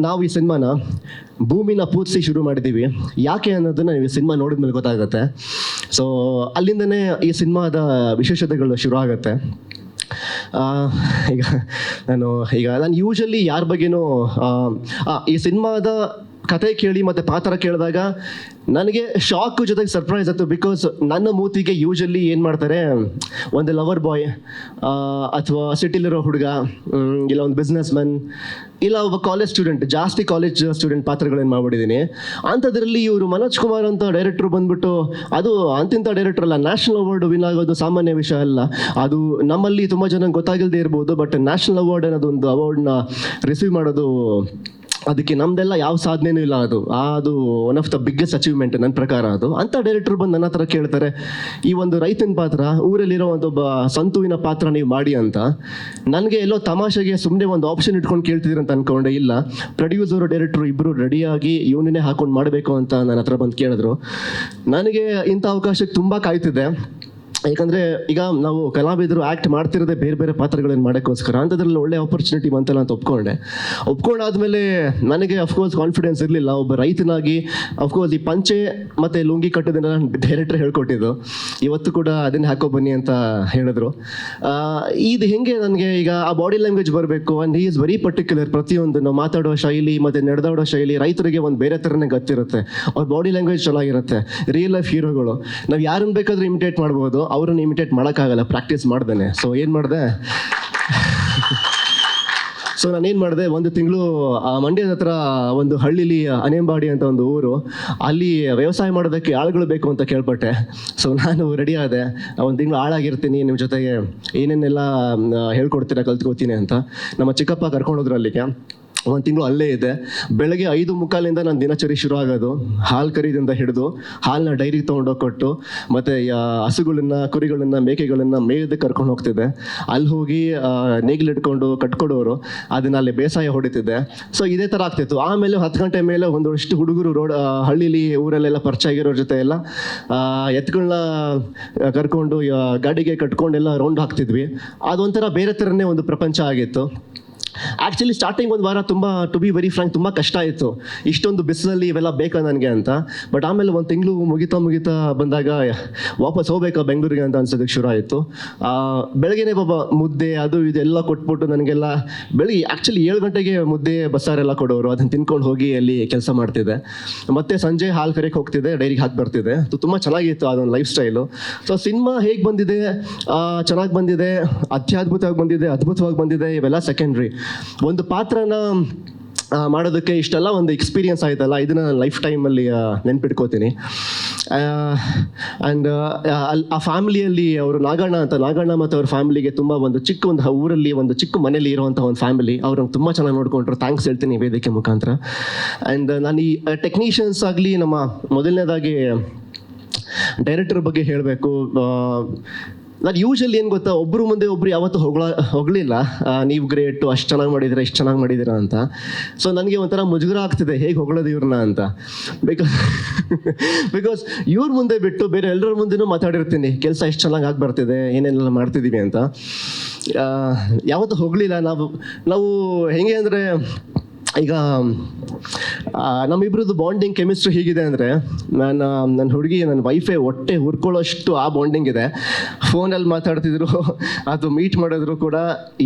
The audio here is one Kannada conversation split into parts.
ನಾವು ಈ ಸಿನಿಮಾನ ಭೂಮಿನ ಪೂಜಿಸಿ ಶುರು ಮಾಡಿದ್ದೀವಿ. ಯಾಕೆ ಅನ್ನೋದನ್ನು ನೀವು ಸಿನಿಮಾ ನೋಡಿದ ಮೇಲೆ ಗೊತ್ತಾಗುತ್ತೆ. ಸೊ ಅಲ್ಲಿಂದನೇ ಈ ಸಿನಿಮಾದ ವಿಶೇಷತೆಗಳು ಶುರು ಆಗುತ್ತೆ. ಈಗ ನಾನು ಯೂಶಲಿ ಯಾರ ಬಗ್ಗೆನೂ ಈ ಸಿನಿಮಾದ ಕತೆ ಕೇಳಿ ಮತ್ತು ಪಾತ್ರ ಕೇಳಿದಾಗ ನನಗೆ ಶಾಕು ಜೊತೆಗೆ ಸರ್ಪ್ರೈಸ್ ಆಯಿತು. ಬಿಕಾಸ್ ನನ್ನ ಮೂತಿಗೆ ಯೂಶಲಿ ಏನು ಮಾಡ್ತಾರೆ, ಒಂದು ಲವರ್ ಬಾಯ್ ಅಥವಾ ಸಿಟಿಲಿರೋ ಹುಡುಗ, ಇಲ್ಲ ಒಂದು ಬಿಸ್ನೆಸ್ ಮ್ಯಾನ್, ಇಲ್ಲ ಒಬ್ಬ ಕಾಲೇಜ್ ಸ್ಟೂಡೆಂಟ್, ಜಾಸ್ತಿ ಕಾಲೇಜ್ ಸ್ಟೂಡೆಂಟ್ ಪಾತ್ರಗಳೇನು ಮಾಡ್ಬಿಟ್ಟಿದ್ದೀನಿ. ಅಂಥದ್ರಲ್ಲಿ ಇವರು ಮನೋಜ್ ಕುಮಾರ್ ಅಂತ ಡೈರೆಕ್ಟ್ರು ಬಂದ್ಬಿಟ್ಟು, ಅದು ಅಂತಿಂಥ ಡೈರೆಕ್ಟರ್ ಅಲ್ಲ, ನ್ಯಾಷನಲ್ ಅವಾರ್ಡ್ ವಿನ್ ಆಗೋದು ಸಾಮಾನ್ಯ ವಿಷಯ ಅಲ್ಲ. ಅದು ನಮ್ಮಲ್ಲಿ ತುಂಬ ಜನ ಗೊತ್ತಾಗಿಲ್ಲದೆ ಇರ್ಬೋದು, ಬಟ್ ನ್ಯಾಷನಲ್ ಅವಾರ್ಡ್ ಅನ್ನೋದೊಂದು ಅವಾರ್ಡ್ನ ರಿಸೀವ್ ಮಾಡೋದು, ಅದಕ್ಕೆ ನಮ್ದೆಲ್ಲ ಯಾವ ಸಾಧನೆನೂ ಇಲ್ಲ. ಅದು one of the biggest achievement ನನ್ನ ಪ್ರಕಾರ. ಅದು ಅಂಥ ಡೈರೆಕ್ಟರ್ ಬಂದು ನನ್ನ ಹತ್ರ ಕೇಳ್ತಾರೆ, ಈ ಒಂದು ರೈತನ ಪಾತ್ರ, ಊರಲ್ಲಿರೋ ಒಬ್ಬ ಸಂತುವಿನ ಪಾತ್ರ ನೀವು ಮಾಡಿ ಅಂತ. ನನಗೆ ಎಲ್ಲೋ ತಮಾಷೆಗೆ ಸುಮ್ಮನೆ ಒಂದು ಆಪ್ಷನ್ ಇಟ್ಕೊಂಡು ಕೇಳ್ತಿದ್ದೀರ ಅಂತ ಅನ್ಕೊಂಡೆ. ಇಲ್ಲ, ಪ್ರೊಡ್ಯೂಸರು ಡೈರೆಕ್ಟ್ರು ಇಬ್ಬರು ರೆಡಿಯಾಗಿ ಇವನೇ ಹಾಕೊಂಡು ಮಾಡಬೇಕು ಅಂತ ನನ್ನ ಹತ್ರ ಬಂದು ಕೇಳಿದ್ರು. ನನಗೆ ಇಂಥ ಅವಕಾಶಕ್ಕೆ ತುಂಬ ಕಾಯ್ತಿದ್ದೆ. ಯಾಕಂದರೆ ಈಗ ನಾವು ಕಲಾವಿದರು ಆ್ಯಕ್ಟ್ ಮಾಡ್ತಿರೋದೇ ಬೇರೆ ಬೇರೆ ಪಾತ್ರಗಳನ್ನು ಮಾಡೋಕ್ಕೋಸ್ಕರ. ಅಂಥದ್ರಲ್ಲಿ ಒಳ್ಳೆ ಆಪರ್ಚುನಿಟಿ ಬಂತಲ್ಲ ಅಂತ ಒಪ್ಕೊಂಡಾದ್ಮೇಲೆ ನನಗೆ ಅಫ್ಕೋರ್ಸ್ ಕಾನ್ಫಿಡೆನ್ಸ್ ಇರಲಿಲ್ಲ. ಒಬ್ಬ ರೈತನಾಗಿ ಅಫ್ಕೋರ್ಸ್ ಈ ಪಂಚೆ ಮತ್ತು ಲುಂಗಿ ಕಟ್ಟೋದನ್ನ ಡೈರೆಕ್ಟ್ರ್ ಹೇಳ್ಕೊಟ್ಟಿದ್ದು, ಇವತ್ತು ಕೂಡ ಅದನ್ನೇ ಹಾಕೋ ಬನ್ನಿ ಅಂತ ಹೇಳಿದ್ರು. ಇದು ಹೆಂಗೆ ನನಗೆ ಈಗ ಆ ಬಾಡಿ ಲ್ಯಾಂಗ್ವೇಜ್ ಬರಬೇಕು. And he is very particular. ಪ್ರತಿಯೊಂದು ನಾವು ಮಾತಾಡೋ ಶೈಲಿ ಮತ್ತು ನಡೆದಾಡೋ ಶೈಲಿ ರೈತರಿಗೆ ಒಂದು ಬೇರೆ ಥರನೇ ಗೊತ್ತಿರುತ್ತೆ. ಅವ್ರ ಬಾಡಿ ಲ್ಯಾಂಗ್ವೇಜ್ ಚೆನ್ನಾಗಿರುತ್ತೆ. ರಿಯಲ್ ಲೈಫ್ ಹೀರೋಗಳು ನಾವು ಯಾರನ್ನು ಬೇಕಾದರೂ ಇಮಿಟೇಟ್ ಮಾಡ್ಬೋದು, ಅವ್ರನ್ನ ಇಮಿಟೇಟ್ ಮಾಡೋಕ್ಕಾಗಲ್ಲ ಪ್ರಾಕ್ಟೀಸ್ ಮಾಡ್ದೇನೆ. ಸೊ ಏನು ಮಾಡಿದೆ, ಸೊ ನಾನೇನು ಮಾಡಿದೆ, ಒಂದು ತಿಂಗಳು ಮಂಡ್ಯದ ಹತ್ರ ಒಂದು ಹಳ್ಳಿಲಿ ಅನೇಂಬಾಡಿ ಅಂತ ಒಂದು ಊರು, ಅಲ್ಲಿ ವ್ಯವಸಾಯ ಮಾಡೋದಕ್ಕೆ ಆಳುಗಳು ಬೇಕು ಅಂತ ಕೇಳ್ಪಟ್ಟೆ. ಸೊ ನಾನು ರೆಡಿ ಆದೆ, ಒಂದು ತಿಂಗಳು ಆಳಾಗಿರ್ತೀನಿ, ನಿಮ್ಮ ಜೊತೆಗೆ ಏನೇನೆಲ್ಲ ಹೇಳ್ಕೊಡ್ತೀರಾ ಕಲ್ತ್ಕೋತೀನಿ ಅಂತ. ನಮ್ಮ ಚಿಕ್ಕಪ್ಪ ಕರ್ಕೊಂಡೋದ್ರು ಅಲ್ಲಿಗೆ. ಒಂದು ತಿಂಗಳು ಅಲ್ಲೇ ಇದೆ. ಬೆಳಗ್ಗೆ 5:45 ನಾನು ದಿನಚರಿ ಶುರು ಆಗೋದು. ಹಾಲು ಕರೀದಿಂದ ಹಿಡಿದು ಹಾಲನ್ನ ಡೈರಿಗೆ ತೊಗೊಂಡೋಗಿ ಕೊಟ್ಟು, ಮತ್ತು ಹಸುಗಳನ್ನ, ಕುರಿಗಳನ್ನ, ಮೇಕೆಗಳನ್ನ ಮೇಯ್ದಕ್ಕೆ ಕರ್ಕೊಂಡು ಹೋಗ್ತಿದ್ದೆ. ಅಲ್ಲಿ ಹೋಗಿ ನೇಗಿಲಿಟ್ಕೊಂಡು ಕಟ್ಕೊಡೋರು, ಅದನ್ನ ಅಲ್ಲಿ ಬೇಸಾಯ ಹೊಡಿತಿದ್ದೆ. ಸೊ ಇದೇ ಥರ ಆಗ್ತಿತ್ತು. ಆಮೇಲೆ 10 ಗಂಟೆ ಮೇಲೆ ಒಂದಷ್ಟು ಹುಡುಗರು ಹಳ್ಳಿಲಿ ಊರಲ್ಲೆಲ್ಲ ಪರಿಚಯ ಆಗಿರೋರ ಜೊತೆ ಎಲ್ಲ ಎತ್ತುಗಳನ್ನ ಕರ್ಕೊಂಡು ಗಾಡಿಗೆ ಕಟ್ಕೊಂಡೆಲ್ಲ ರೌಂಡ್ ಹಾಕ್ತಿದ್ವಿ. ಅದೊಂಥರ ಬೇರೆ ಥರನೇ ಒಂದು ಪ್ರಪಂಚ ಆಗಿತ್ತು. ಆ್ಯಕ್ಚುಲಿ ಸ್ಟಾರ್ಟಿಂಗ್ ಒಂದು ವಾರ ಟು ಬಿ ವೆರಿ ಫ್ರಾಂಕ್ ತುಂಬ ಕಷ್ಟ ಆಯಿತು. ಇಷ್ಟೊಂದು ಬಿಸಿಲಲ್ಲಿ ಇವೆಲ್ಲ ಬೇಕಾ ನನಗೆ ಅಂತ. ಬಟ್ ಆಮೇಲೆ ಒಂದು ತಿಂಗಳು ಮುಗಿತಾ ಬಂದಾಗ ವಾಪಸ್ ಹೋಗ್ಬೇಕಾ ಬೆಂಗಳೂರಿಗೆ ಅಂತ ಅನ್ಸೋದಕ್ಕೆ ಶುರು ಆಯಿತು. ಬೆಳಗ್ಗೆನೇ ಮುದ್ದೆ ಅದು ಇದೆಲ್ಲ ಕೊಟ್ಬಿಟ್ಟು ನನಗೆಲ್ಲ ಬೆಳಿಗ್ಗೆ ಆ್ಯಕ್ಚುಲಿ 7 ಗಂಟೆಗೆ ಮುದ್ದೆ ಬಸ್ಸಾರೆಲ್ಲ ಕೊಡೋರು, ಅದನ್ನು ತಿನ್ಕೊಂಡು ಹೋಗಿ ಅಲ್ಲಿ ಕೆಲಸ ಮಾಡ್ತಿದ್ದೆ. ಮತ್ತು ಸಂಜೆ ಹಾಲು ಕರೆಗೆ ಹೋಗ್ತಿದ್ದೆ, ಡೈರಿಗೆ ಹಾಕಿ ಬರ್ತಿದ್ದೆ. ತುಂಬ ಚೆನ್ನಾಗಿತ್ತು ಅದೊಂದು ಲೈಫ್ ಸ್ಟೈಲು. ಸೊ ಸಿನಿಮಾ ಹೇಗೆ ಬಂದಿದೆ, ಚೆನ್ನಾಗಿ ಬಂದಿದೆ, ಅದ್ಭುತವಾಗಿ ಬಂದಿದೆ, ಇವೆಲ್ಲ ಸೆಕೆಂಡ್ರಿ. ಒಂದು ಪಾತ್ರನ ಮಾಡೋದಕ್ಕೆ ಇಷ್ಟೆಲ್ಲ ಒಂದು ಎಕ್ಸ್ಪೀರಿಯನ್ಸ್ ಆಯ್ತಲ್ಲ, ಇದನ್ನ ನಾನು ಲೈಫ್ ಟೈಮಲ್ಲಿ ನೆನ್ಪಿಟ್ಕೋತೀನಿ. ಆ್ಯಂಡ್ ಆ ಫ್ಯಾಮಿಲಿಯಲ್ಲಿ ಅವರು ನಾಗಣ್ಣ ಮತ್ತು ಅವ್ರ ಫ್ಯಾಮಿಲಿಗೆ ತುಂಬ ಒಂದು ಊರಲ್ಲಿ ಒಂದು ಚಿಕ್ಕ ಮನೇಲಿ ಇರುವಂಥ ಒಂದು ಫ್ಯಾಮಿಲಿ, ಅವ್ರನ್ನ ತುಂಬ ಚೆನ್ನಾಗಿ ನೋಡ್ಕೊಂಡ್ರು. ಥ್ಯಾಂಕ್ಸ್ ಹೇಳ್ತೀನಿ ವೇದಿಕೆ ಮುಖಾಂತರ. ಆ್ಯಂಡ್ ನಾನು ಈ ಟೆಕ್ನಿಷಿಯನ್ಸ್ ಆಗಲಿ, ನಮ್ಮ ಮೊದಲನೇದಾಗಿ ಡೈರೆಕ್ಟರ್ ಬಗ್ಗೆ ಹೇಳಬೇಕು. ನಾನು ಯೂಶಲಿ ಏನು ಗೊತ್ತಾ, ಒಬ್ಬರು ಮುಂದೆ ಒಬ್ರು ಯಾವತ್ತೂ ಹೊಗಳಿಲ್ಲ, ನೀವು ಗ್ರೇಟು, ಅಷ್ಟು ಚೆನ್ನಾಗಿ ಮಾಡಿದ್ದೀರಾ, ಇಷ್ಟು ಚೆನ್ನಾಗಿ ಮಾಡಿದ್ದೀರಾ ಅಂತ. ಸೊ ನನಗೆ ಒಂಥರ ಮುಜುಗರ ಆಗ್ತಿದೆ ಹೇಗೆ ಹೊಗಳೋದು ಇವ್ರನ್ನ ಅಂತ. ಬಿಕಾಸ್ ಇವ್ರ ಮುಂದೆ ಬಿಟ್ಟು ಬೇರೆ ಎಲ್ಲರ ಮುಂದೆನೂ ಮಾತಾಡಿರ್ತೀನಿ, ಕೆಲಸ ಎಷ್ಟು ಚೆನ್ನಾಗಿ ಆಗಿ ಬರ್ತಿದೆ, ಏನೇನೆಲ್ಲ ಮಾಡ್ತಿದ್ದೀವಿ ಅಂತ. ಯಾವತ್ತೂ ಹೊಗಳಿಲ್ಲ. ನಾವು ಹೆಂಗೆ ಅಂದರೆ, ಈಗ ನಮ್ಮಿಬ್ರದ್ದು ಬಾಂಡಿಂಗ್ ಕೆಮಿಸ್ಟ್ರಿ ಹೀಗಿದೆ ಅಂದರೆ, ನನ್ನ ಹುಡುಗಿ ನನ್ನ ವೈಫೇ ಹೊಟ್ಟೆ ಹುರ್ಕೊಳ್ಳೋಷ್ಟು ಆ ಬಾಂಡಿಂಗ್ ಇದೆ. ಫೋನಲ್ಲಿ ಮಾತಾಡ್ತಿದ್ರು, ಅದು ಮೀಟ್ ಮಾಡಿದ್ರು ಕೂಡ,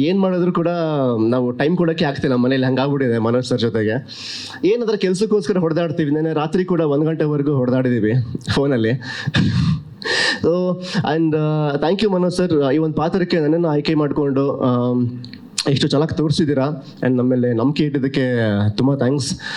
ಏನು ಮಾಡಿದ್ರು ಕೂಡ ನಾವು ಟೈಮ್ ಕೊಡೋಕ್ಕೆ ಆಗ್ತಿಲ್ಲ ಮನೇಲಿ. ಹಂಗಾಗ್ಬಿಟ್ಟಿದೆ ಮನೋಜ್ ಸರ್ ಜೊತೆಗೆ. ಏನಾದರೂ ಕೆಲಸಕ್ಕೋಸ್ಕರ ಹೊಡೆದಾಡ್ತೀವಿ. ನೆನ್ನೆ ರಾತ್ರಿ ಕೂಡ 1 ಗಂಟೆವರೆಗೂ ಹೊಡೆದಾಡಿದ್ದೀವಿ ಫೋನಲ್ಲಿ. So and thank you Manoj sir, ಈ ಒಂದು ಪಾತ್ರಕ್ಕೆ ನನ್ನನ್ನು ಆಯ್ಕೆ ಮಾಡಿಕೊಂಡು ಎಷ್ಟು ಚೆನ್ನಾಗಿ ತೋರಿಸಿದ್ದೀರಾ. ಆ್ಯಂಡ್ ನಮ್ಮೇಲೆ ನಂಬಿಕೆ ಇಟ್ಟಿದ್ದಕ್ಕೆ ತುಂಬ ಥ್ಯಾಂಕ್ಸ್.